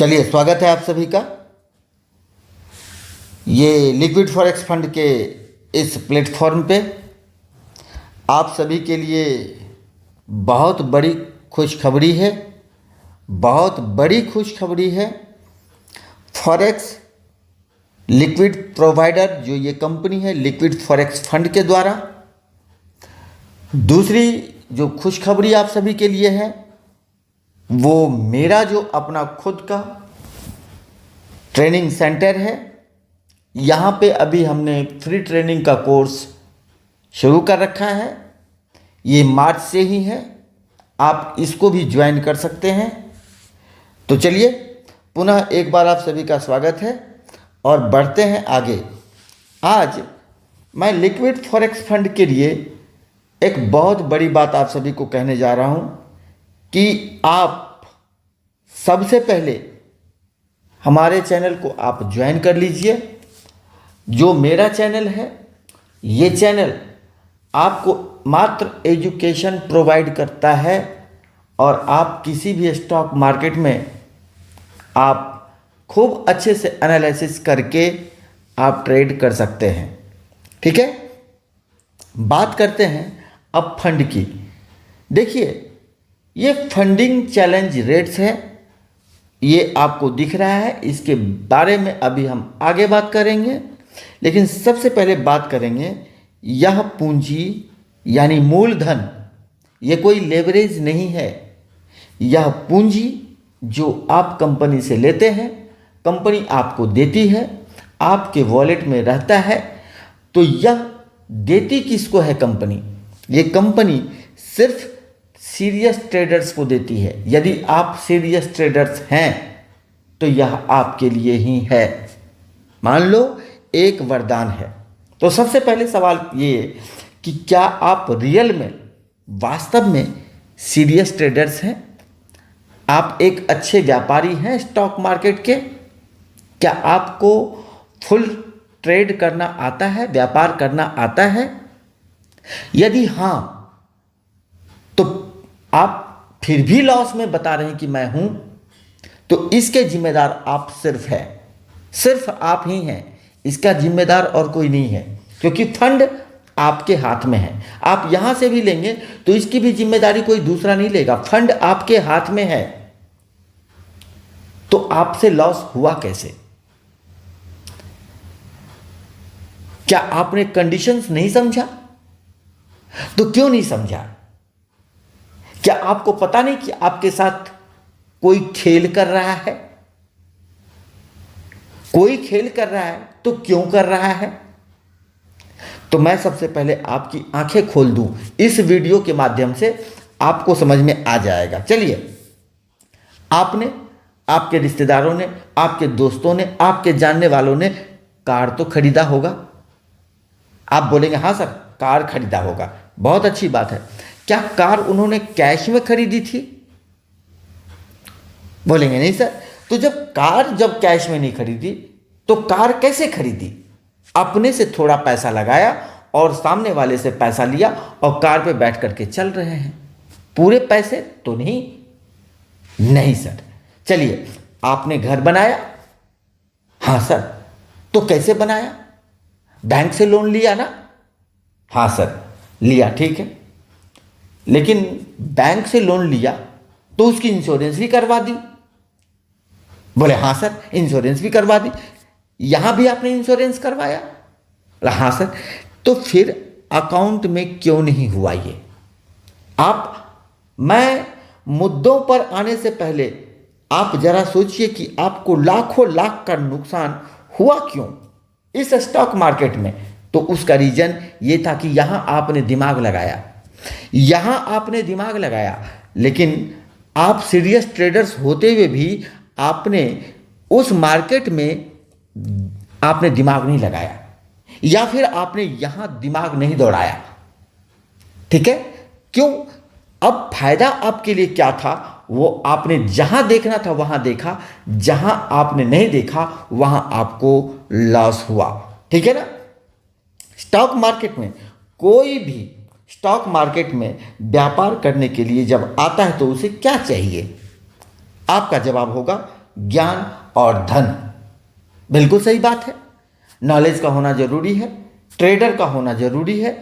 चलिए, स्वागत है आप सभी का। ये लिक्विड फॉरेक्स फंड के इस प्लेटफॉर्म पे आप सभी के लिए बहुत बड़ी खुशखबरी है। बहुत बड़ी खुशखबरी है। फॉरेक्स लिक्विड प्रोवाइडर जो ये कंपनी है लिक्विड फॉरेक्स फंड के द्वारा, दूसरी जो खुशखबरी आप सभी के लिए है वो मेरा जो अपना खुद का ट्रेनिंग सेंटर है, यहाँ पे अभी हमने फ्री ट्रेनिंग का कोर्स शुरू कर रखा है। ये मार्च से ही है, आप इसको भी ज्वाइन कर सकते हैं। तो चलिए, पुनः एक बार आप सभी का स्वागत है और बढ़ते हैं आगे। आज मैं लिक्विड फॉरेक्स फंड के लिए एक बहुत बड़ी बात आप सभी को कहने जा रहा हूँ कि आप सबसे पहले हमारे चैनल को आप ज्वाइन कर लीजिए। जो मेरा चैनल है, ये चैनल आपको मात्र एजुकेशन प्रोवाइड करता है और आप किसी भी स्टॉक मार्केट में आप खूब अच्छे से एनालिसिस करके आप ट्रेड कर सकते हैं। ठीक है, बात करते हैं अब फंड की। देखिए, ये फंडिंग चैलेंज रेट्स है, ये आपको दिख रहा है। इसके बारे में अभी हम आगे बात करेंगे, लेकिन सबसे पहले बात करेंगे यह पूंजी यानी मूलधन, ये कोई लेवरेज नहीं है। यह पूंजी जो आप कंपनी से लेते हैं, कंपनी आपको देती है, आपके वॉलेट में रहता है। तो यह देती किसको है कंपनी? ये कंपनी सिर्फ सीरियस ट्रेडर्स को देती है। यदि आप सीरियस ट्रेडर्स हैं तो यह आपके लिए ही है। मान लो एक वरदान है। तो सबसे पहले सवाल ये कि क्या आप रियल में, वास्तव में सीरियस ट्रेडर्स हैं? आप एक अच्छे व्यापारी हैं स्टॉक मार्केट के? क्या आपको फुल ट्रेड करना आता है, व्यापार करना आता है? यदि हाँ, तो आप फिर भी लॉस में बता रहे हैं कि मैं हूं, तो इसके जिम्मेदार आप सिर्फ हैं, सिर्फ आप ही हैं। इसका जिम्मेदार और कोई नहीं है, क्योंकि फंड आपके हाथ में है। आप यहां से भी लेंगे तो इसकी भी जिम्मेदारी कोई दूसरा नहीं लेगा। फंड आपके हाथ में है, तो आपसे लॉस हुआ कैसे? क्या आपने कंडीशंस नहीं समझा? तो क्यों नहीं समझा? क्या आपको पता नहीं कि आपके साथ कोई खेल कर रहा है? कोई खेल कर रहा है तो क्यों कर रहा है? तो मैं सबसे पहले आपकी आंखें खोल दूं इस वीडियो के माध्यम से, आपको समझ में आ जाएगा। चलिए, आपने, आपके रिश्तेदारों ने, आपके दोस्तों ने, आपके जानने वालों ने कार तो खरीदा होगा। आप बोलेंगे हाँ सर, कार खरीदा होगा, बहुत अच्छी बात है। क्या कार उन्होंने कैश में खरीदी थी? बोलेंगे नहीं सर। तो जब कैश में नहीं खरीदी तो कार कैसे खरीदी? अपने से थोड़ा पैसा लगाया और सामने वाले से पैसा लिया और कार पे बैठ करके चल रहे हैं। पूरे पैसे तो नहीं? नहीं सर। चलिए, आपने घर बनाया? हाँ सर। तो कैसे बनाया? बैंक से लोन लिया ना? हाँ सर, लिया। ठीक है, लेकिन बैंक से लोन लिया तो उसकी इंश्योरेंस भी करवा दी? बोले हाँ सर, इंश्योरेंस भी करवा दी। यहां भी आपने इंश्योरेंस करवाया? हाँ सर। तो फिर अकाउंट में क्यों नहीं हुआ ये? मैं मुद्दों पर आने से पहले आप जरा सोचिए कि आपको लाखों लाख का नुकसान हुआ क्यों इस स्टॉक मार्केट में? तो उसका रीजन ये था कि यहां आपने दिमाग लगाया, यहां आपने दिमाग लगाया, लेकिन आप सीरियस ट्रेडर्स होते हुए भी आपने उस मार्केट में आपने दिमाग नहीं लगाया, या फिर आपने यहां दिमाग नहीं दौड़ाया। ठीक है, क्यों? अब फायदा आपके लिए क्या था वो आपने जहां देखना था वहां देखा, जहां आपने नहीं देखा वहां आपको लॉस हुआ। ठीक है ना? स्टॉक मार्केट में कोई भी स्टॉक मार्केट में व्यापार करने के लिए जब आता है तो उसे क्या चाहिए? आपका जवाब होगा ज्ञान और धन। बिल्कुल सही बात है। नॉलेज का होना जरूरी है, ट्रेडर का होना जरूरी है,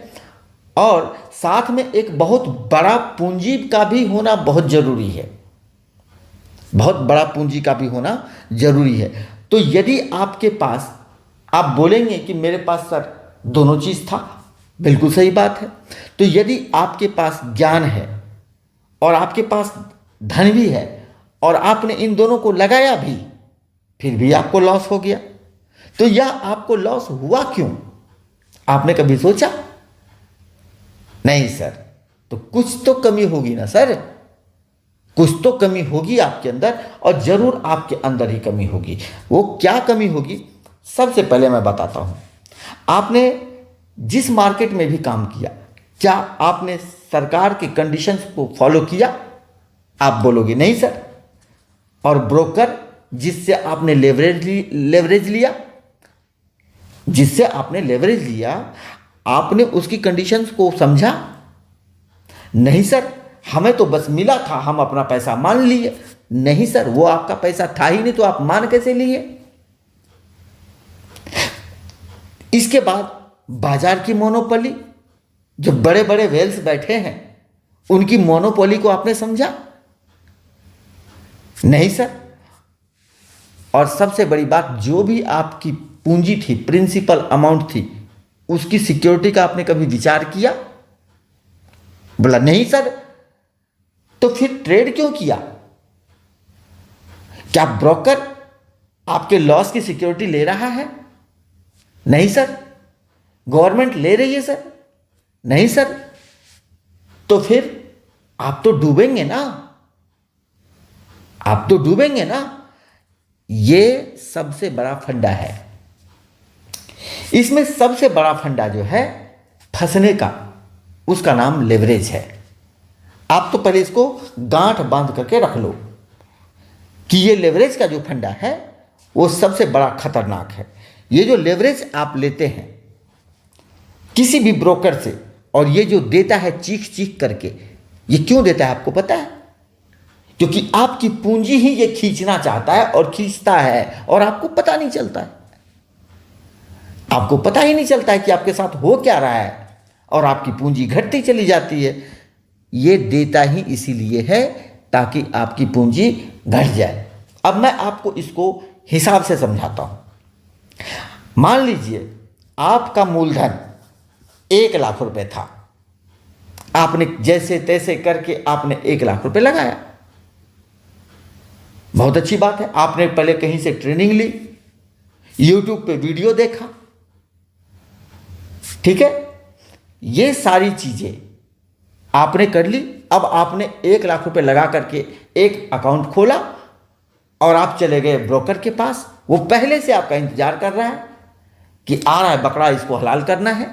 और साथ में एक बहुत बड़ा पूंजी का भी होना बहुत जरूरी है। बहुत बड़ा पूंजी का भी होना जरूरी है। तो यदि आपके पास, आप बोलेंगे कि मेरे पास सर दोनों चीज था, बिल्कुल सही बात है। तो यदि आपके पास ज्ञान है और आपके पास धन भी है और आपने इन दोनों को लगाया भी, फिर भी आपको लॉस हो गया, तो यह आपको लॉस हुआ क्यों? आपने कभी सोचा? नहीं सर, तो कुछ तो कमी होगी ना सर, कुछ तो कमी होगी आपके अंदर, और जरूर आपके अंदर ही कमी होगी। वो क्या कमी होगी, सबसे पहले मैं बताता हूं। आपने जिस मार्केट में भी काम किया, क्या आपने सरकार के कंडीशंस को फॉलो किया? आप बोलोगे नहीं सर। और ब्रोकर जिससे आपने लेवरेज लिया, जिससे आपने लेवरेज लिया, आपने उसकी कंडीशंस को समझा? नहीं सर, हमें तो बस मिला था, हम अपना पैसा मान लिए। नहीं सर, वो आपका पैसा था ही नहीं, तो आप मान कैसे लिए? इसके बाद बाजार की मोनोपोली, जो बड़े बड़े वेल्स बैठे हैं, उनकी मोनोपोली को आपने समझा? नहीं सर। और सबसे बड़ी बात, जो भी आपकी पूंजी थी, प्रिंसिपल अमाउंट थी, उसकी सिक्योरिटी का आपने कभी विचार किया? बोला नहीं सर। तो फिर ट्रेड क्यों किया? क्या ब्रोकर आपके लॉस की सिक्योरिटी ले रहा है? नहीं सर। गवर्नमेंट ले रही है सर? नहीं सर। तो फिर आप तो डूबेंगे ना, आप तो डूबेंगे ना। ये सबसे बड़ा फंडा है। इसमें सबसे बड़ा फंडा जो है फंसने का, उसका नाम लेवरेज है। आप तो पहले इसको गांठ बांध करके रख लो कि ये लेवरेज का जो फंडा है वो सबसे बड़ा खतरनाक है। ये जो लेवरेज आप लेते हैं किसी भी ब्रोकर से, और ये जो देता है चीख चीख करके, ये क्यों देता है आपको पता है? क्योंकि आपकी पूंजी ही ये खींचना चाहता है और खींचता है, और आपको पता नहीं चलता है। आपको पता ही नहीं चलता है कि आपके साथ हो क्या रहा है, और आपकी पूंजी घटती चली जाती है। ये देता ही इसीलिए है ताकि आपकी पूंजी घट जाए। अब मैं आपको इसको हिसाब से समझाता हूं। मान लीजिए आपका मूलधन 1 लाख रुपए था, आपने जैसे तैसे करके आपने 1 लाख रुपए लगाया। बहुत अच्छी बात है। आपने पहले कहीं से ट्रेनिंग ली, यूट्यूब पे वीडियो देखा, ठीक है, ये सारी चीजें आपने कर ली। अब आपने 1 लाख रुपए लगा करके एक अकाउंट खोला और आप चले गए ब्रोकर के पास। वो पहले से आपका इंतजार कर रहा है कि आ रहा है बकरा, इसको हलाल करना है।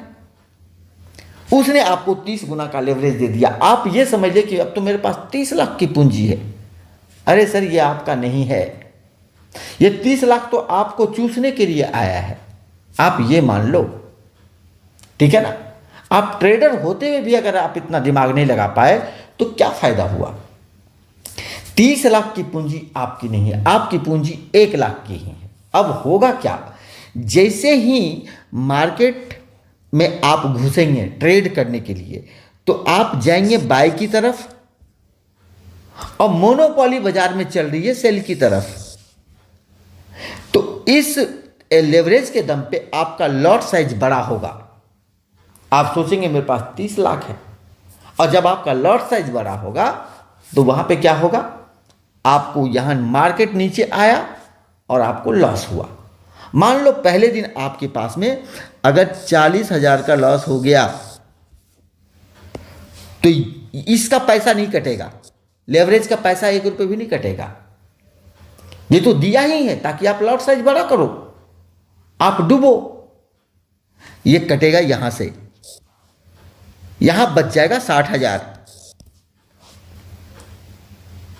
उसने आपको 30 गुना का लेवरेज दे दिया। आप ये समझ ले कि अब तो मेरे पास 30 लाख की पूंजी है। अरे सर, ये आपका नहीं है। ये 30 लाख तो आपको चूसने के लिए आया है, आप ये मान लो, ठीक है ना। आप ट्रेडर होते हुए भी अगर आप इतना दिमाग नहीं लगा पाए तो क्या फायदा हुआ? 30 लाख की पूंजी आपकी नहीं है, आपकी पूंजी 1 लाख की ही है। अब होगा क्या? जैसे ही मार्केट में आप घुसेंगे ट्रेड करने के लिए, तो आप जाएंगे बाय की तरफ, और मोनोपोली बाजार में चल रही है सेल की तरफ। तो इस लेवरेज के दम पे आपका लॉट साइज बड़ा होगा। आप सोचेंगे मेरे पास 30 लाख है, और जब आपका लॉट साइज बड़ा होगा तो वहां पे क्या होगा? आपको यहां मार्केट नीचे आया और आपको लॉस हुआ। मान लो पहले दिन आपके पास में अगर 40,000 का लॉस हो गया, तो इसका पैसा नहीं कटेगा, लेवरेज का पैसा 1 रुपये भी नहीं कटेगा। ये तो दिया ही है ताकि आप लॉट साइज बड़ा करो, आप डूबो। ये कटेगा यहां से, यहां बच जाएगा 60,000,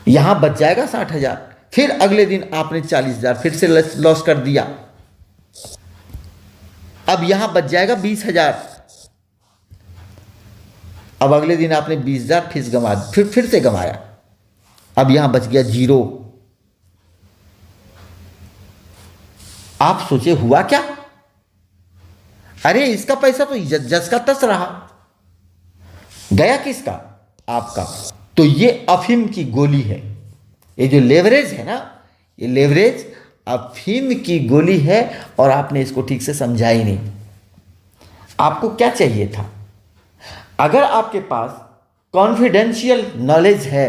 यहां बच जाएगा 60,000। फिर अगले दिन आपने 40,000 फिर से लॉस कर दिया, अब यहां बच जाएगा 20,000। अब अगले दिन आपने 20,000 फिर से गंवाया, अब यहां बच गया 0। आप सोचे हुआ क्या? अरे इसका पैसा तो जस का तस रहा, गया किसका? आपका। तो ये अफीम की गोली है, ये जो लेवरेज है ना, ये लेवरेज अफीम की गोली है, और आपने इसको ठीक से समझा ही नहीं। आपको क्या चाहिए था? अगर आपके पास कॉन्फिडेंशियल नॉलेज है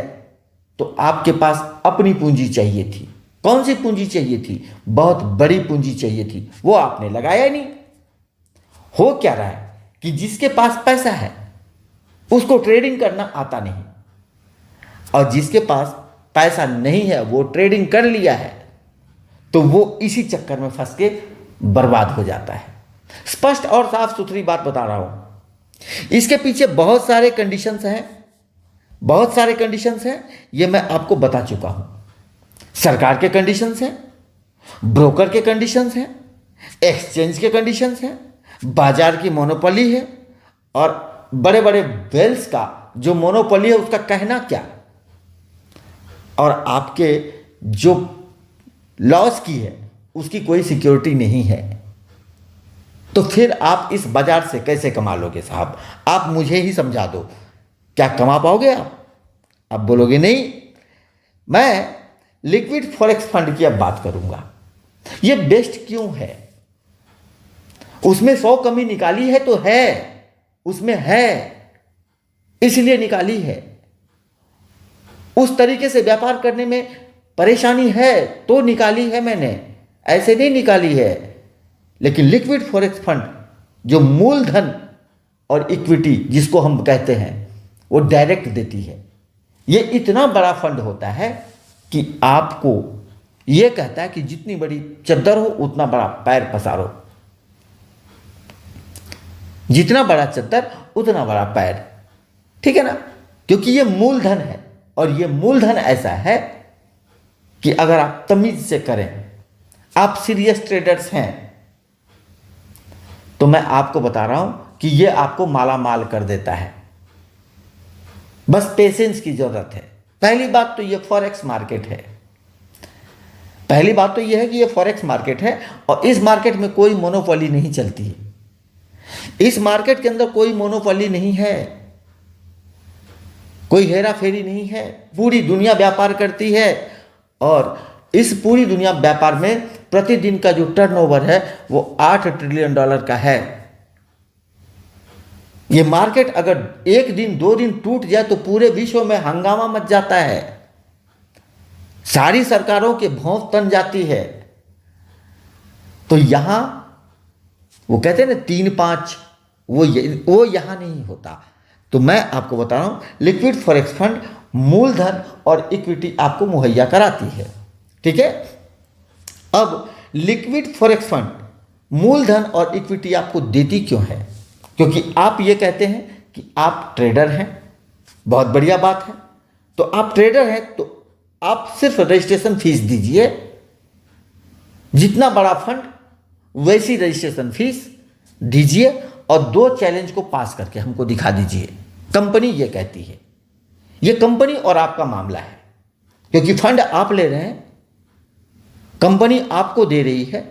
तो आपके पास अपनी पूंजी चाहिए थी। कौन सी पूंजी चाहिए थी? बहुत बड़ी पूंजी चाहिए थी, वो आपने लगाया ही नहीं। हो क्या रहा है कि जिसके पास पैसा है उसको ट्रेडिंग करना आता नहीं, और जिसके पास पैसा नहीं है वो ट्रेडिंग कर लिया है, तो वो इसी चक्कर में फंस के बर्बाद हो जाता है। स्पष्ट और साफ सुथरी बात बता रहा हूं। इसके पीछे बहुत सारे कंडीशंस हैं, बहुत सारे कंडीशंस हैं, ये मैं आपको बता चुका हूं। सरकार के कंडीशंस हैं, ब्रोकर के कंडीशंस हैं, एक्सचेंज के कंडीशंस हैं, बाजार की मोनोपोली है, और बड़े बड़े वेल्स का जो मोनोपोली है उसका कहना क्या, और आपके जो लॉस की है उसकी कोई सिक्योरिटी नहीं है। तो फिर आप इस बाजार से कैसे कमा लोगे साहब? आप मुझे ही समझा दो, क्या कमा पाओगे आप बोलोगे नहीं। मैं लिक्विड फॉरेक्स फंड की अब बात करूंगा। ये बेस्ट क्यों है? उसमें 100 कमी निकाली है तो है, उसमें है इसलिए निकाली है। उस तरीके से व्यापार करने में परेशानी है तो निकाली है मैंने, ऐसे नहीं निकाली है। लेकिन लिक्विड फॉरेक्स फंड जो मूलधन और इक्विटी जिसको हम कहते हैं वो डायरेक्ट देती है। ये इतना बड़ा फंड होता है कि आपको ये कहता है कि जितनी बड़ी चद्दर हो उतना बड़ा पैर पसारो, जितना बड़ा चद्दर उतना बड़ा पैर, ठीक है ना? क्योंकि ये मूलधन है, और ये मूलधन ऐसा है कि अगर आप तमीज से करें, आप सीरियस ट्रेडर्स हैं, तो मैं आपको बता रहा हूं कि ये आपको माला माल कर देता है। बस पेशेंस की जरूरत है। पहली बात तो ये फॉरेक्स मार्केट है, पहली बात तो ये है कि ये फॉरेक्स मार्केट है, और इस मार्केट में कोई मोनोपोली नहीं चलती है। इस मार्केट के अंदर कोई मोनोपोली नहीं है, कोई हेरा फेरी नहीं है। पूरी दुनिया व्यापार करती है, और इस पूरी दुनिया व्यापार में प्रतिदिन का जो टर्नओवर है वो $8 ट्रिलियन का है। ये मार्केट अगर एक दिन 2 दिन टूट जाए तो पूरे विश्व में हंगामा मच जाता है, सारी सरकारों के भौंक तन जाती है। तो यहां वो कहते हैं ना 3-5, वो यहां नहीं होता। तो मैं आपको बता रहा हूं, लिक्विड फॉरेक्स फंड मूलधन और इक्विटी आपको मुहैया कराती है, ठीक है? अब लिक्विड फॉरेक्स फंड मूलधन और इक्विटी आपको देती क्यों है? क्योंकि आप ये कहते हैं कि आप ट्रेडर हैं, बहुत बढ़िया बात है। तो आप ट्रेडर हैं तो आप सिर्फ रजिस्ट्रेशन फीस दीजिए, जितना बड़ा फंड वैसी रजिस्ट्रेशन फीस दीजिए, और 2 चैलेंज को पास करके हमको दिखा दीजिए। कंपनी ये कहती है, ये कंपनी और आपका मामला है, क्योंकि फंड आप ले रहे हैं, कंपनी आपको दे रही है,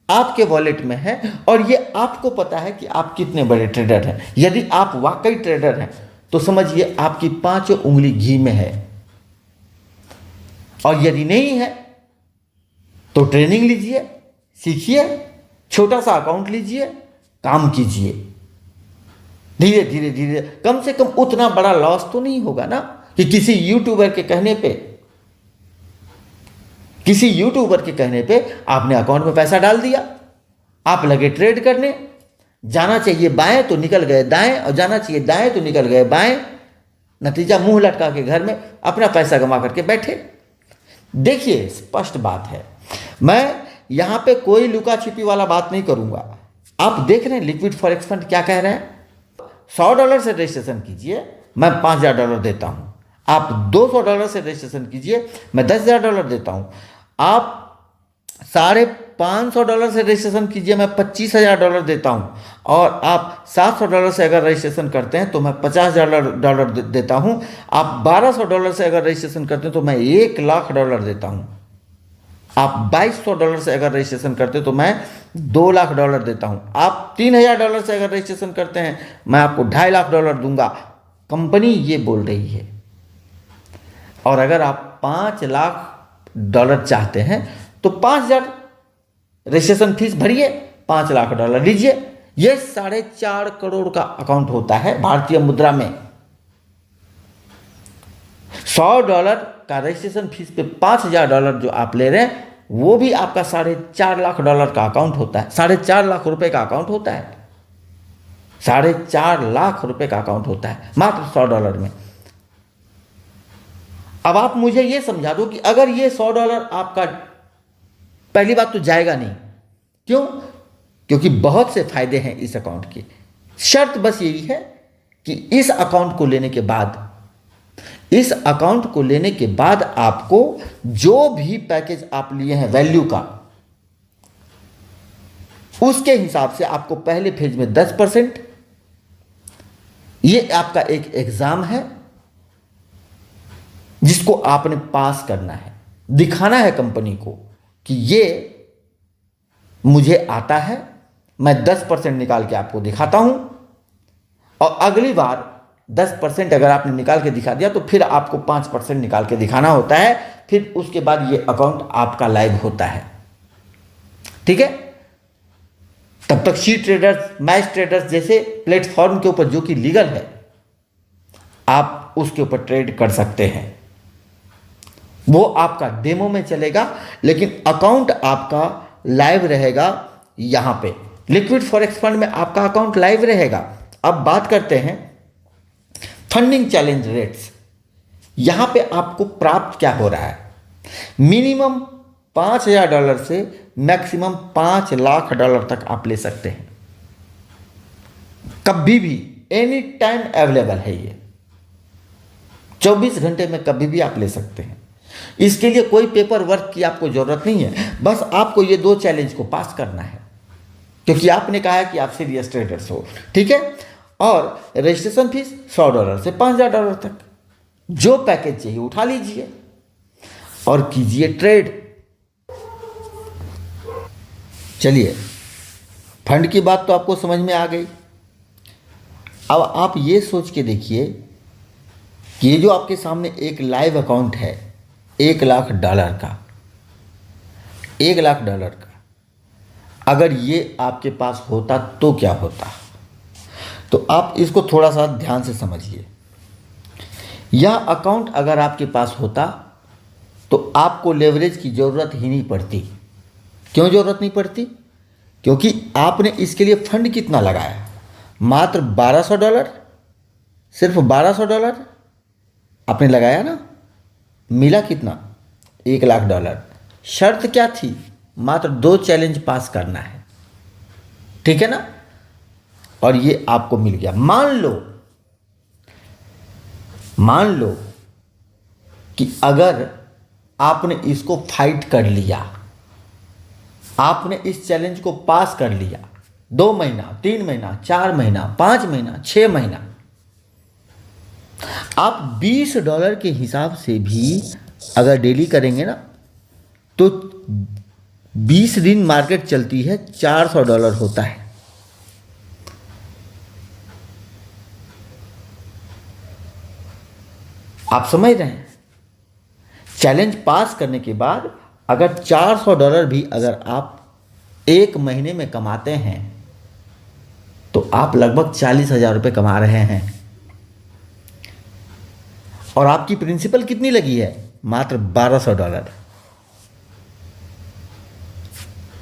आपके वॉलेट में है, और ये आपको पता है कि आप कितने बड़े ट्रेडर हैं। यदि आप वाकई ट्रेडर हैं तो समझिए आपकी 5 उंगली घी में है, और यदि नहीं है तो ट्रेनिंग लीजिए, सीखिए, छोटा सा अकाउंट लीजिए, काम कीजिए, धीरे धीरे धीरे। कम से कम उतना बड़ा लॉस तो नहीं होगा ना कि किसी यूट्यूबर के कहने पे आपने अकाउंट में पैसा डाल दिया, आप लगे ट्रेड करने। जाना चाहिए बाएं तो निकल गए दाएं, और जाना चाहिए दाएं तो निकल गए बाएं। नतीजा मुंह लटका के घर में अपना पैसा गंवा करके बैठे। देखिए, स्पष्ट बात है, मैं यहां पे कोई लुका छिपी वाला बात नहीं करूंगा। आप देख रहे हैं लिक्विड फॉरेक्स फंड क्या कह रहे हैं। $100 से रजिस्ट्रेशन कीजिए, मैं $5,000 देता हूं। आप $200 से रजिस्ट्रेशन कीजिए, मैं $10,000 देता हूं। आप $550 से रजिस्ट्रेशन कीजिए, मैं $25,000 देता हूं। और आप $700 से अगर रजिस्ट्रेशन करते हैं तो मैं $50,000 देता हूं। आप $1,200 से अगर रजिस्ट्रेशन करते हैं तो मैं $1,00,000 देता हूं। आप $2200 से अगर रजिस्ट्रेशन करते हो तो मैं $2,00,000 देता हूं। आप $3,000 से अगर रजिस्ट्रेशन करते हैं मैं आपको $2.5 लाख दूंगा। कंपनी ये बोल रही है। और अगर आप $5,00,000 चाहते हैं तो 5,000 रजिस्ट्रेशन फीस भरिए, $5,00,000 लीजिए। ये 4.5 करोड़ का अकाउंट होता है भारतीय मुद्रा में। $100 का रजिस्ट्रेशन फीस पे $5,000 जो आप ले रहे हैं वो भी आपका $4.5 लाख का अकाउंट होता है। 4.5 लाख रुपए का अकाउंट होता है। 4.5 लाख रुपए का अकाउंट होता है मात्र $100 में। अब आप मुझे ये समझा दो कि अगर ये $100 आपका, पहली बात तो जाएगा नहीं। क्यों? क्योंकि बहुत से फायदे हैं इस अकाउंट के। शर्त बस यही है कि इस अकाउंट को लेने के बाद आपको जो भी पैकेज आप लिए हैं वैल्यू का, उसके हिसाब से आपको पहले फेज में 10%, ये आपका एक एग्जाम है जिसको आपने पास करना है, दिखाना है कंपनी को कि ये मुझे आता है, मैं 10% निकाल के आपको दिखाता हूं। और अगली बार 10% अगर आपने निकाल के दिखा दिया तो फिर आपको 5% निकाल के दिखाना होता है। फिर उसके बाद ये अकाउंट आपका लाइव होता है। ठीक है? तब तक सी ट्रेडर्स, मैच ट्रेडर्स जैसे प्लेटफॉर्म के ऊपर जो कि लीगल है, आप उसके ऊपर ट्रेड कर सकते हैं। वो आपका डेमो में चलेगा, लेकिन अकाउंट आपका लाइव रहेगा। यहां पे लिक्विड फॉरेक्स फंड में आपका अकाउंट लाइव रहेगा। अब बात करते हैं फंडिंग चैलेंज रेट्स। यहां पे आपको प्राप्त क्या हो रहा है? मिनिमम $5,000 से मैक्सिमम $5,00,000 तक आप ले सकते हैं। कभी भी, एनी टाइम अवेलेबल है। ये 24 घंटे में कभी भी आप ले सकते हैं। इसके लिए कोई पेपर वर्क की आपको जरूरत नहीं है। बस आपको ये 2 चैलेंज को पास करना है, क्योंकि आपने कहा है कि आप सीरियस ट्रेडर्स हो। ठीक है? और रजिस्ट्रेशन फीस $100 से $5,000 तक, जो पैकेज चाहिए उठा लीजिए और कीजिए ट्रेड। चलिए, फंड की बात तो आपको समझ में आ गई। अब आप ये सोच के देखिए कि ये जो आपके सामने एक लाइव अकाउंट है $1,00,000 का, $1,00,000 का, अगर ये आपके पास होता तो क्या होता? तो आप इसको थोड़ा सा ध्यान से समझिए। यह अकाउंट अगर आपके पास होता तो आपको लेवरेज की ज़रूरत ही नहीं पड़ती। क्यों ज़रूरत नहीं पड़ती? क्योंकि आपने इसके लिए फंड कितना लगाया? मात्र $1,200, सिर्फ $1,200 आपने लगाया ना। मिला कितना? $1,00,000। शर्त क्या थी? मात्र 2 चैलेंज पास करना है। ठीक है ना? और ये आपको मिल गया। मान लो कि अगर आपने इसको फाइट कर लिया, आपने इस चैलेंज को पास कर लिया, 2 महीना, 3 महीना, 4 महीना, 5 महीना, 6 महीना, आप $20 के हिसाब से भी अगर डेली करेंगे ना तो 20 दिन मार्केट चलती है, $400 होता है। आप समझ रहे हैं? चैलेंज पास करने के बाद अगर $400 भी अगर आप 1 महीने में कमाते हैं तो आप लगभग 40,000 रुपये कमा रहे हैं। और आपकी प्रिंसिपल कितनी लगी है? मात्र $1,200।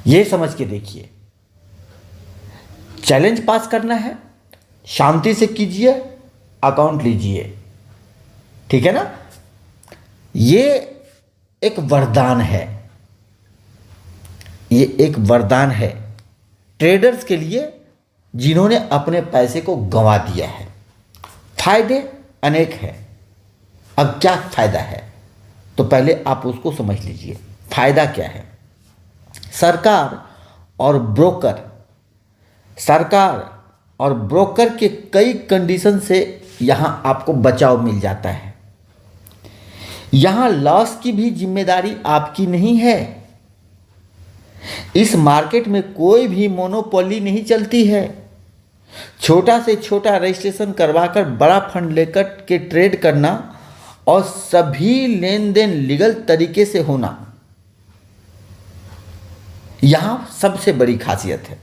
ये समझ के देखिए, चैलेंज पास करना है, शांति से कीजिए, अकाउंट लीजिए। ठीक है ना? ये एक वरदान है, ये एक वरदान है ट्रेडर्स के लिए जिन्होंने अपने पैसे को गंवा दिया है। फायदे अनेक हैं। अब क्या फायदा है तो पहले आप उसको समझ लीजिए। फायदा क्या है? सरकार और ब्रोकर के कई कंडीशन से यहां आपको बचाव मिल जाता है। यहां लॉस की भी जिम्मेदारी आपकी नहीं है। इस मार्केट में कोई भी मोनोपोली नहीं चलती है। छोटा से छोटा रजिस्ट्रेशन करवाकर बड़ा फंड लेकर के ट्रेड करना और सभी लेन देन लीगल तरीके से होना, यहां सबसे बड़ी खासियत है।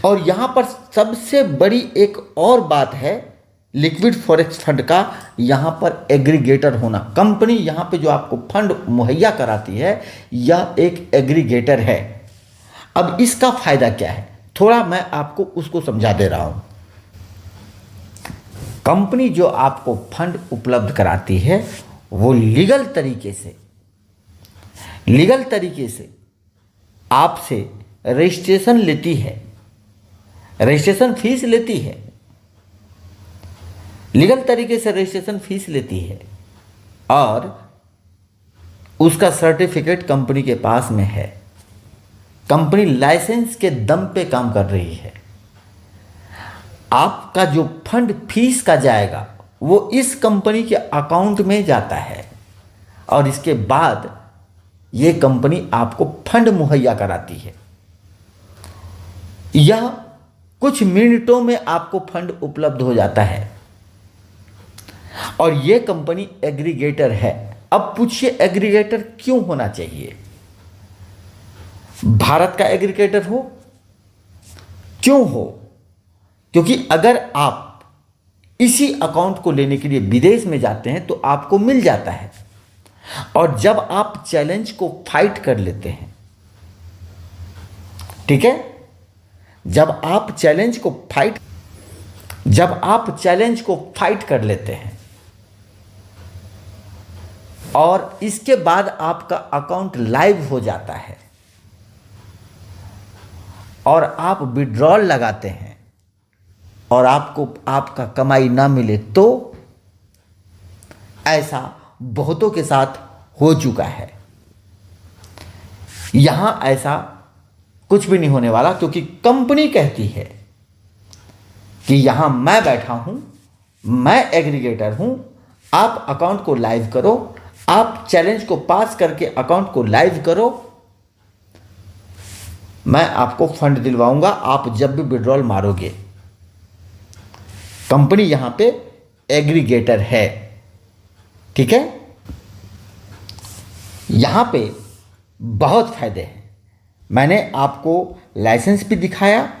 और यहां पर सबसे बड़ी एक और बात है लिक्विड फॉरेक्स फंड का, यहां पर एग्रीगेटर होना। कंपनी यहां पे जो आपको फंड मुहैया कराती है, यह एक एग्रीगेटर है। अब इसका फायदा क्या है, थोड़ा मैं आपको उसको समझा दे रहा हूं। कंपनी जो आपको फंड उपलब्ध कराती है वो लीगल तरीके से आपसे रजिस्ट्रेशन लेती है, रजिस्ट्रेशन फीस लेती है, लीगल तरीके से रजिस्ट्रेशन फीस लेती है और उसका सर्टिफिकेट कंपनी के पास में है। कंपनी लाइसेंस के दम पे काम कर रही है। आपका जो फंड फीस का जाएगा वो इस कंपनी के अकाउंट में जाता है और इसके बाद ये कंपनी आपको फंड मुहैया कराती है। यह कुछ मिनटों में आपको फंड उपलब्ध हो जाता है और यह कंपनी एग्रीगेटर है। अब पूछिए एग्रीगेटर क्यों होना चाहिए? भारत का एग्रीगेटर हो, क्यों हो? क्योंकि अगर आप इसी अकाउंट को लेने के लिए विदेश में जाते हैं तो आपको मिल जाता है, और जब आप चैलेंज को फाइट कर लेते हैं, ठीक है, जब आप चैलेंज को फाइट कर लेते हैं और इसके बाद आपका अकाउंट लाइव हो जाता है और आप विड्रॉल लगाते हैं और आपको आपका कमाई ना मिले, तो ऐसा बहुतों के साथ हो चुका है। यहां ऐसा कुछ भी नहीं होने वाला, क्योंकि कंपनी कहती है कि यहां मैं बैठा हूं, मैं एग्रीगेटर हूं, आप अकाउंट को लाइव करो, आप चैलेंज को पास करके अकाउंट को लाइव करो, मैं आपको फंड दिलवाऊंगा आप जब भी विड्रॉल मारोगे। कंपनी यहां पे एग्रीगेटर है, ठीक है। यहां पे बहुत फायदे हैं। मैंने आपको लाइसेंस भी दिखाया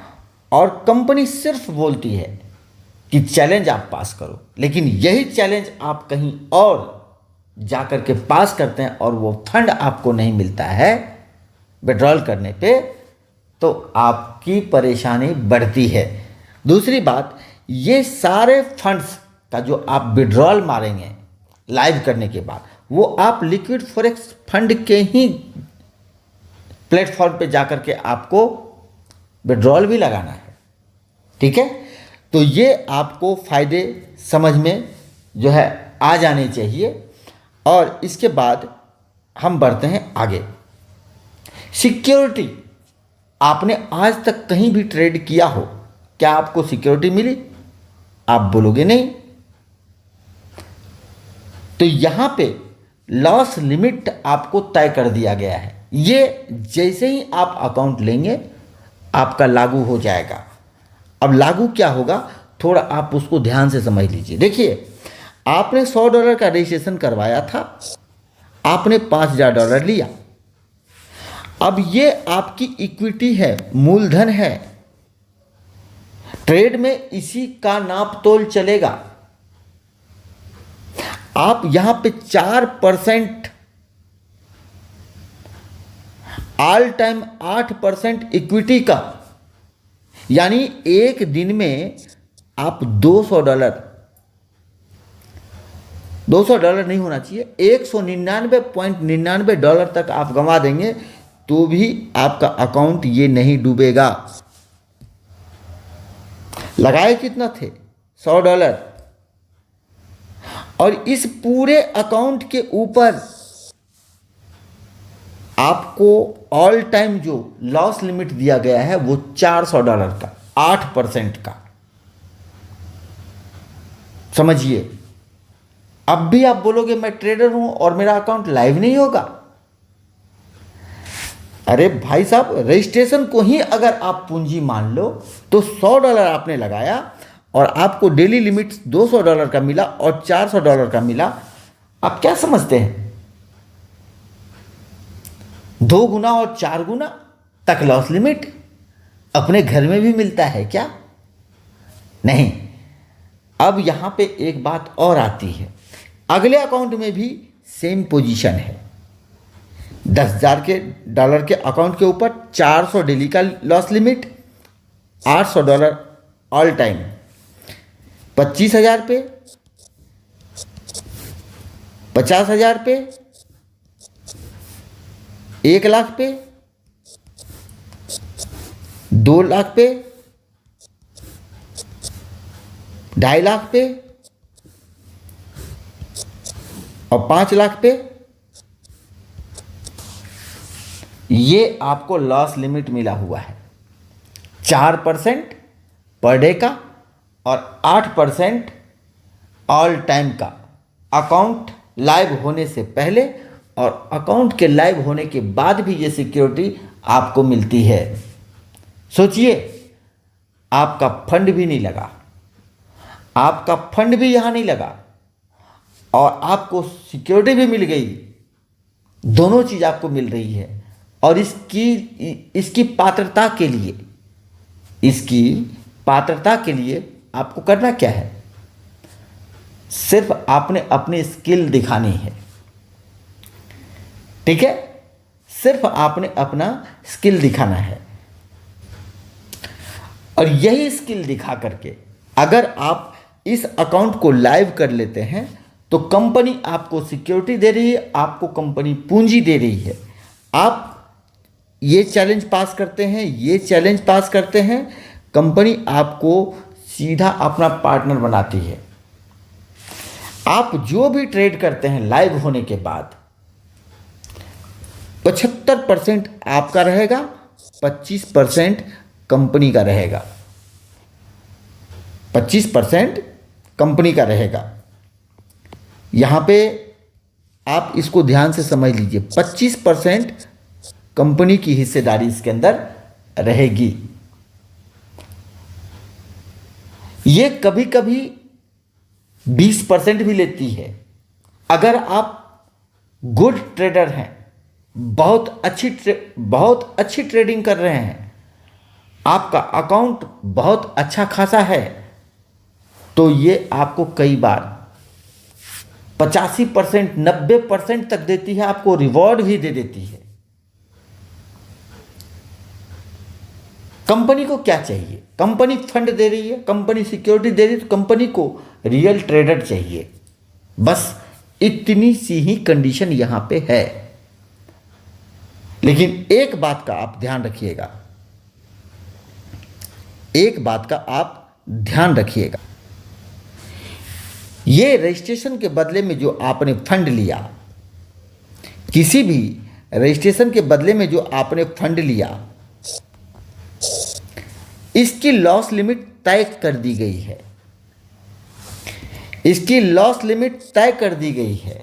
और कंपनी सिर्फ बोलती है कि चैलेंज आप पास करो, लेकिन यही चैलेंज आप कहीं और जाकर के पास करते हैं और वो फंड आपको नहीं मिलता है विड्रॉल करने पे, तो आपकी परेशानी बढ़ती है। दूसरी बात, ये सारे फंड्स का जो आप विड्रॉल मारेंगे लाइव करने के बाद, वो आप लिक्विड फॉरेक्स फंड के ही प्लेटफॉर्म पे जाकर के आपको विड्रॉल भी लगाना है, ठीक है। तो ये आपको फायदे समझ में जो है आ जाने चाहिए। और इसके बाद हम बढ़ते हैं आगे। सिक्योरिटी, आपने आज तक कहीं भी ट्रेड किया हो, क्या आपको सिक्योरिटी मिली? आप बोलोगे नहीं। तो यहां पे लॉस लिमिट आपको तय कर दिया गया है। ये जैसे ही आप अकाउंट लेंगे आपका लागू हो जाएगा। अब लागू क्या होगा, थोड़ा आप उसको ध्यान से समझ लीजिए। देखिए, आपने $100 का रजिस्ट्रेशन करवाया था, आपने $5000 लिया। अब ये आपकी इक्विटी है, मूलधन है। ट्रेड में इसी का नाप तोल चलेगा। आप यहां पे 4% ऑल टाइम 8% इक्विटी का, यानी एक दिन में आप $200 नहीं होना चाहिए, $199.99 तक आप गंवा देंगे तो भी आपका अकाउंट ये नहीं डूबेगा। लगाए कितना थे? $100। और इस पूरे अकाउंट के ऊपर आपको ऑल टाइम जो लॉस लिमिट दिया गया है वो $400 का, 8% का। समझिए, अब भी आप बोलोगे मैं ट्रेडर हूं और मेरा अकाउंट लाइव नहीं होगा। अरे भाई साहब, रजिस्ट्रेशन को ही अगर आप पूंजी मान लो तो $100 आपने लगाया और आपको डेली लिमिट $200 का मिला और $400 का मिला। आप क्या समझते हैं? 2 गुना और 4 गुना तक लॉस लिमिट अपने घर में भी मिलता है क्या? नहीं। अब यहां पे एक बात और आती है, अगले अकाउंट में भी सेम पोजीशन है। $10,000 के अकाउंट के ऊपर 400 डेली का लॉस लिमिट, $800 ऑल टाइम, 25,000 पे, 50,000 पे, 1 लाख पे, 2 लाख पे, 2.5 लाख पे और 5 लाख पे। ये आपको लॉस लिमिट मिला हुआ है 4% पर डे का और 8% ऑल टाइम का, अकाउंट लाइव होने से पहले और अकाउंट के लाइव होने के बाद भी ये सिक्योरिटी आपको मिलती है। सोचिए, आपका फंड भी नहीं लगा, आपका फंड भी यहां नहीं लगा और आपको सिक्योरिटी भी मिल गई। दोनों चीज आपको मिल रही है। और इसकी पात्रता के लिए, इसकी पात्रता के लिए आपको करना क्या है? सिर्फ आपने अपनी स्किल दिखानी है। ठीक है, सिर्फ आपने अपना स्किल दिखाना है और यही स्किल दिखा करके अगर आप इस अकाउंट को लाइव कर लेते हैं तो कंपनी आपको सिक्योरिटी दे रही है, आपको कंपनी पूंजी दे रही है। आप ये चैलेंज पास करते हैं, ये चैलेंज पास करते हैं, कंपनी आपको सीधा अपना पार्टनर बनाती है। आप जो भी ट्रेड करते हैं लाइव होने के बाद 75% आपका रहेगा, 25% कंपनी का रहेगा। 25% कंपनी का रहेगा। यहां पे आप इसको ध्यान से समझ लीजिए, 25% कंपनी की हिस्सेदारी इसके अंदर रहेगी। ये कभी कभी 20% भी लेती है। अगर आप गुड ट्रेडर हैं, बहुत अच्छी ट्रेडिंग कर रहे हैं, आपका अकाउंट बहुत अच्छा खासा है, तो ये आपको कई बार 85%, 90% तक देती है, आपको रिवॉर्ड भी दे देती है। कंपनी को क्या चाहिए? कंपनी फंड दे रही है, कंपनी सिक्योरिटी दे रही है, तो कंपनी को रियल ट्रेडर चाहिए। बस इतनी सी ही कंडीशन यहां पे है। लेकिन एक बात का आप ध्यान रखिएगा, एक बात का आप ध्यान रखिएगा, ये रजिस्ट्रेशन के बदले में जो आपने फंड लिया, किसी भी रजिस्ट्रेशन के बदले में जो आपने फंड लिया, इसकी लॉस लिमिट तय कर दी गई है। इसकी लॉस लिमिट तय कर दी गई है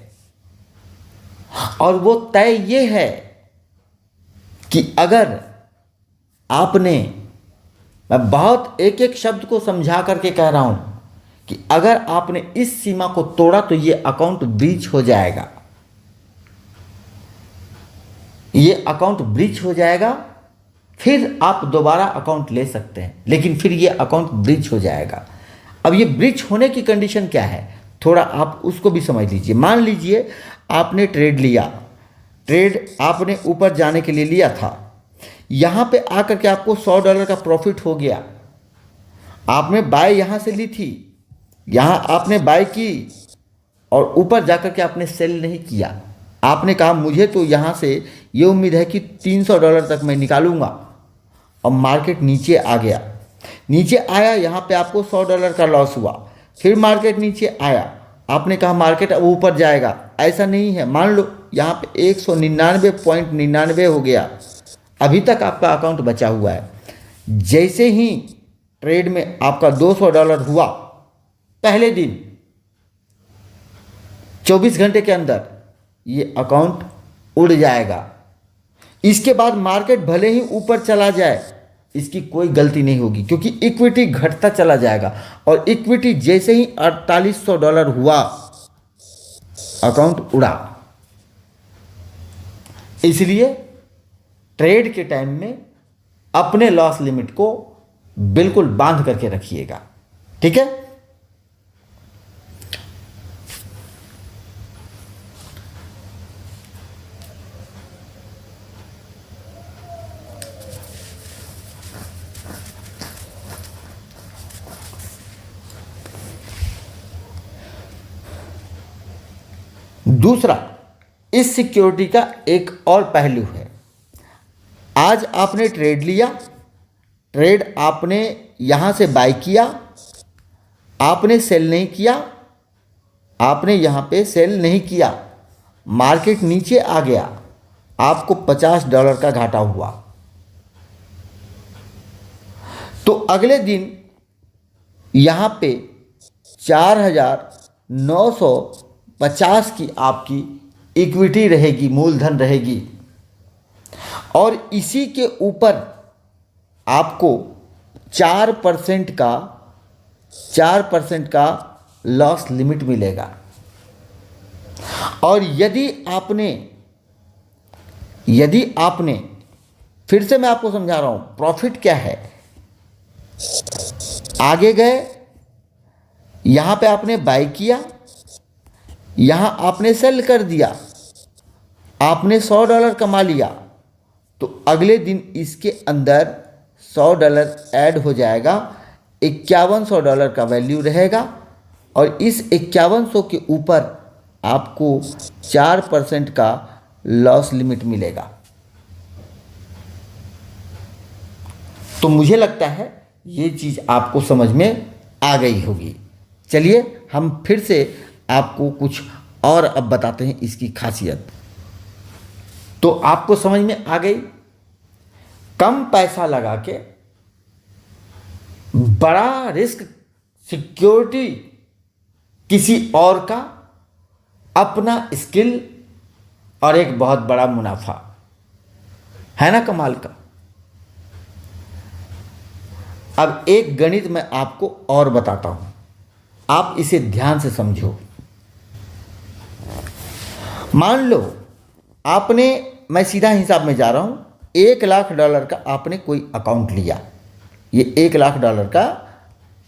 और वो तय ये है कि अगर आपने, मैं बहुत एक एक शब्द को समझा करके कह रहा हूं कि अगर आपने इस सीमा को तोड़ा तो ये अकाउंट ब्रीच हो जाएगा। ये अकाउंट ब्रीच हो जाएगा, फिर आप दोबारा अकाउंट ले सकते हैं, लेकिन फिर ये अकाउंट ब्रीच हो जाएगा। अब ये ब्रीच होने की कंडीशन क्या है, थोड़ा आप उसको भी समझ लीजिए। मान लीजिए आपने ट्रेड लिया, ट्रेड आपने ऊपर जाने के लिए लिया था, यहां पे आकर के आपको $100 का प्रॉफिट हो गया। आपने बाय यहां से ली थी, यहां आपने बाय की और ऊपर जाकर के आपने सेल नहीं किया। आपने कहा मुझे तो यहां से ये उम्मीद है कि $300 तक मैं निकालूंगा, और मार्केट नीचे आ गया, नीचे आया, यहाँ पे आपको $100 का लॉस हुआ। फिर मार्केट नीचे आया, आपने कहा मार्केट अब ऊपर जाएगा। ऐसा नहीं है, मान लो यहाँ पे 199.99 हो गया, अभी तक आपका अकाउंट बचा हुआ है। जैसे ही ट्रेड में आपका $200 हुआ, पहले दिन 24 घंटे के अंदर ये अकाउंट उड़ जाएगा। इसके बाद मार्केट भले ही ऊपर चला जाए, इसकी कोई गलती नहीं होगी, क्योंकि इक्विटी घटता चला जाएगा। और इक्विटी जैसे ही $4800 हुआ, अकाउंट उड़ा। इसलिए ट्रेड के टाइम में अपने लॉस लिमिट को बिल्कुल बांध करके रखिएगा, ठीक है। दूसरा, इस सिक्योरिटी का एक और पहलू है। आज आपने ट्रेड लिया, ट्रेड आपने यहां से बाय किया, आपने सेल नहीं किया, आपने यहां पे सेल नहीं किया, मार्केट नीचे आ गया, आपको $50 का घाटा हुआ। तो अगले दिन यहां पे 4950 की आपकी इक्विटी रहेगी, मूलधन रहेगी, और इसी के ऊपर आपको 4% का लॉस लिमिट मिलेगा। और यदि आपने फिर से मैं आपको समझा रहा हूं प्रॉफिट क्या है। आगे गए, यहां पे आपने बाय किया, यहां आपने सेल कर दिया, आपने $100 कमा लिया, तो अगले दिन इसके अंदर $100 ऐड हो जाएगा, $5100 का वैल्यू रहेगा। और इस 5100 के ऊपर आपको 4% का लॉस लिमिट मिलेगा। तो मुझे लगता है ये चीज़ आपको समझ में आ गई होगी। चलिए हम फिर से आपको कुछ और अब बताते हैं इसकी खासियत। तो आपको समझ में आ गई, कम पैसा लगा के बड़ा रिस्क सिक्योरिटी किसी और का, अपना स्किल और एक बहुत बड़ा मुनाफा, है ना कमाल का। अब एक गणित मैं आपको और बताता हूं, आप इसे ध्यान से समझो। मान लो आपने, मैं सीधा हिसाब में जा रहा हूं, $1,00,000 का आपने कोई अकाउंट लिया। ये $1,00,000 का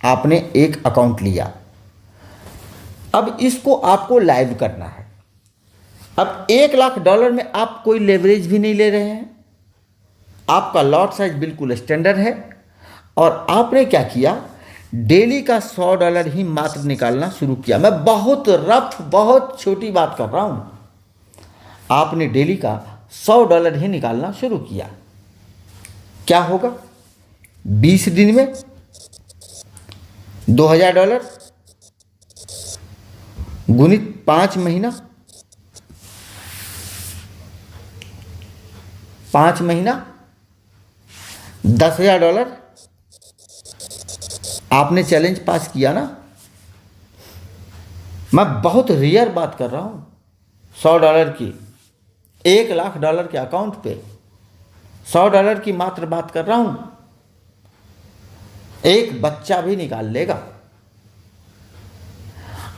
आपने एक अकाउंट लिया। अब इसको आपको लाइव करना है। अब $1,00,000 में आप कोई लेवरेज भी नहीं ले रहे हैं, आपका लॉट साइज बिल्कुल स्टैंडर्ड है। और आपने क्या किया, डेली का $100 ही मात्र निकालना शुरू किया। मैं बहुत रफ, बहुत छोटी बात कर रहा हूं। आपने डेली का $100 ही निकालना शुरू किया। क्या होगा, 20 दिन में $2000 गुणित 5 महीना, 5 महीना $10,000। आपने चैलेंज पास किया ना। मैं बहुत रियर बात कर रहा हूं, $100 की, $1,00,000 के अकाउंट पे $100 की मात्र बात कर रहा हूं। एक बच्चा भी निकाल लेगा।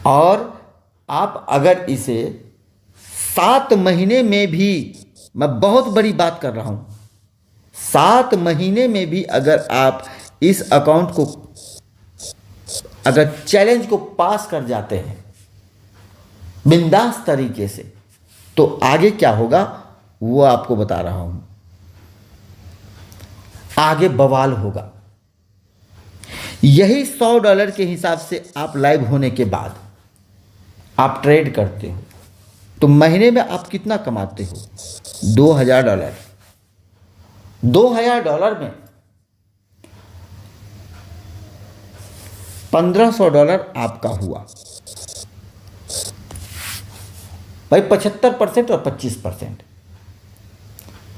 और आप अगर इसे 7 महीने में भी, मैं बहुत बड़ी बात कर रहा हूं, 7 महीने में भी अगर आप इस अकाउंट को, अगर चैलेंज को पास कर जाते हैं बिंदास तरीके से, तो आगे क्या होगा वो आपको बता रहा हूं। आगे बवाल होगा। यही $100 के हिसाब से आप लाइव होने के बाद आप ट्रेड करते हो, तो महीने में आप कितना कमाते हो, $2,000। $2,000 में $1,500 आपका हुआ भाई, 75% और 25%,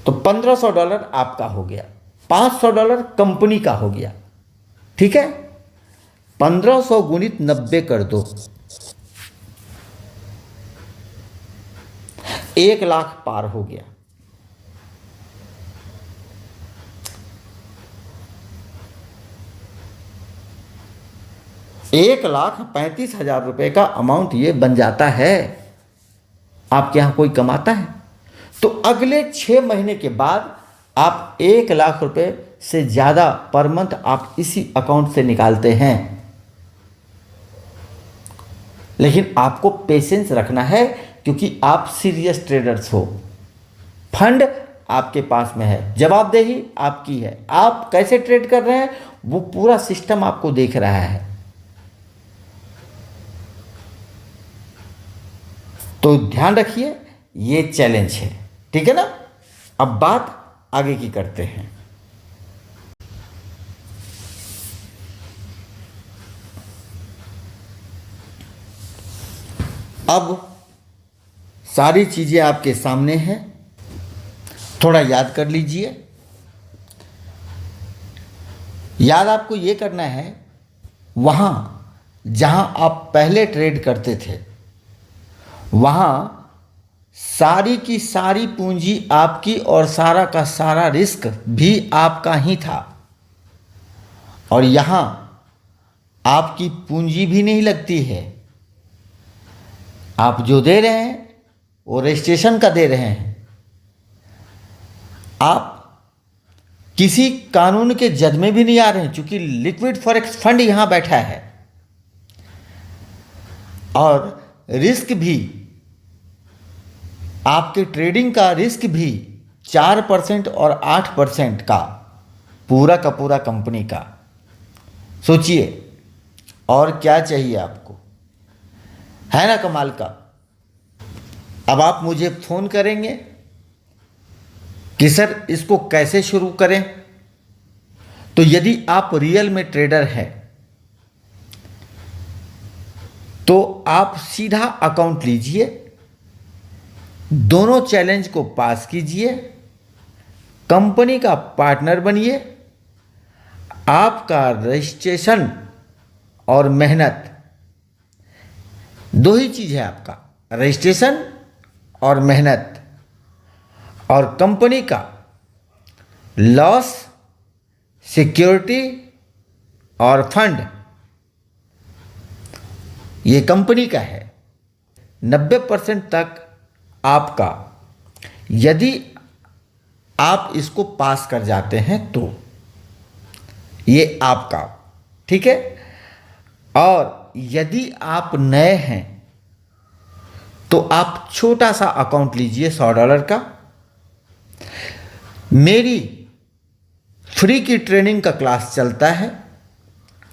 तो $1,500 आपका हो गया, $500 कंपनी का हो गया। ठीक है, 1500 गुणित 90 कर दो, 1,00,000 पार हो गया। 1,35,000 रुपये का अमाउंट ये बन जाता है। आपके यहाँ कोई कमाता है तो अगले 6 महीने के बाद आप 1,00,000 रुपये से ज़्यादा पर मंथ आप इसी अकाउंट से निकालते हैं। लेकिन आपको पेशेंस रखना है क्योंकि आप सीरियस ट्रेडर्स हो। फंड आपके पास में है, जवाबदेही आपकी है। आप कैसे ट्रेड कर रहे हैं वो पूरा सिस्टम आपको देख रहा है। तो ध्यान रखिए, ये चैलेंज है, ठीक है ना। अब बात आगे की करते हैं। अब सारी चीजें आपके सामने हैं, थोड़ा याद कर लीजिए। याद आपको ये करना है, वहां जहां आप पहले ट्रेड करते थे वहां सारी की सारी पूंजी आपकी और सारा का सारा रिस्क भी आपका ही था। और यहां आपकी पूंजी भी नहीं लगती है। आप जो दे रहे हैं वो रजिस्ट्रेशन का दे रहे हैं। आप किसी कानून के जद में भी नहीं आ रहे हैं, क्योंकि लिक्विड फॉरेक्स फंड यहां बैठा है। और रिस्क भी, आपके ट्रेडिंग का रिस्क भी 4% और 8% का पूरा कंपनी का। सोचिए और क्या चाहिए आपको, है ना कमाल का। अब आप मुझे फ़ोन करेंगे कि सर इसको कैसे शुरू करें। तो यदि आप रियल में ट्रेडर हैं तो आप सीधा अकाउंट लीजिए, दोनों चैलेंज को पास कीजिए, कंपनी का पार्टनर बनिए। आपका रजिस्ट्रेशन और मेहनत, दो ही चीज़ है आपका, रजिस्ट्रेशन और मेहनत। और कंपनी का लॉस, सिक्योरिटी और फंड ये कंपनी का है। 90% तक आपका, यदि आप इसको पास कर जाते हैं तो ये आपका, ठीक है। और यदि आप नए हैं तो आप छोटा सा अकाउंट लीजिए $100 का। मेरी फ्री की ट्रेनिंग का क्लास चलता है,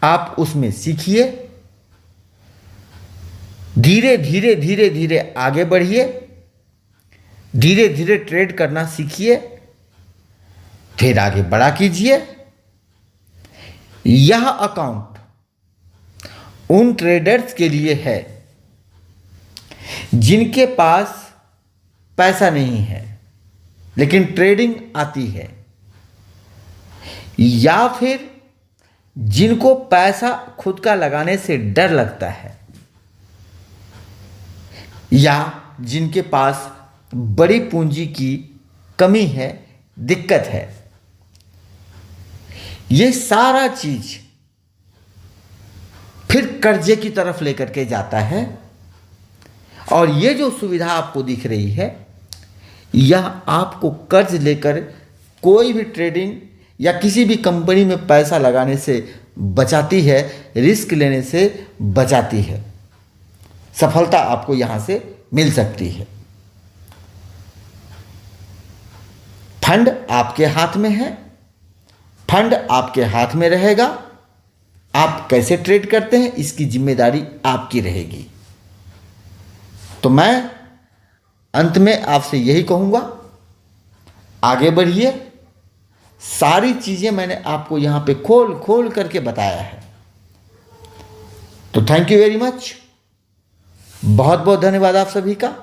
आप उसमें सीखिए, धीरे धीरे धीरे धीरे आगे बढ़िए, धीरे धीरे ट्रेड करना सीखिए, फिर आगे बढ़ा कीजिए। यह अकाउंट उन ट्रेडर्स के लिए है जिनके पास पैसा नहीं है लेकिन ट्रेडिंग आती है, या फिर जिनको पैसा खुद का लगाने से डर लगता है, या जिनके पास बड़ी पूंजी की कमी है, दिक्कत है। ये सारा चीज फिर कर्जे की तरफ लेकर के जाता है। और ये जो सुविधा आपको दिख रही है, यह आपको कर्ज लेकर कोई भी ट्रेडिंग या किसी भी कंपनी में पैसा लगाने से बचाती है, रिस्क लेने से बचाती है। सफलता आपको यहां से मिल सकती है। फंड आपके हाथ में है, फंड आपके हाथ में रहेगा। आप कैसे ट्रेड करते हैं इसकी जिम्मेदारी आपकी रहेगी। तो मैं अंत में आपसे यही कहूंगा, आगे बढ़िए। सारी चीजें मैंने आपको यहां पे खोल खोल करके बताया है। तो थैंक यू वेरी मच, बहुत बहुत धन्यवाद आप सभी का।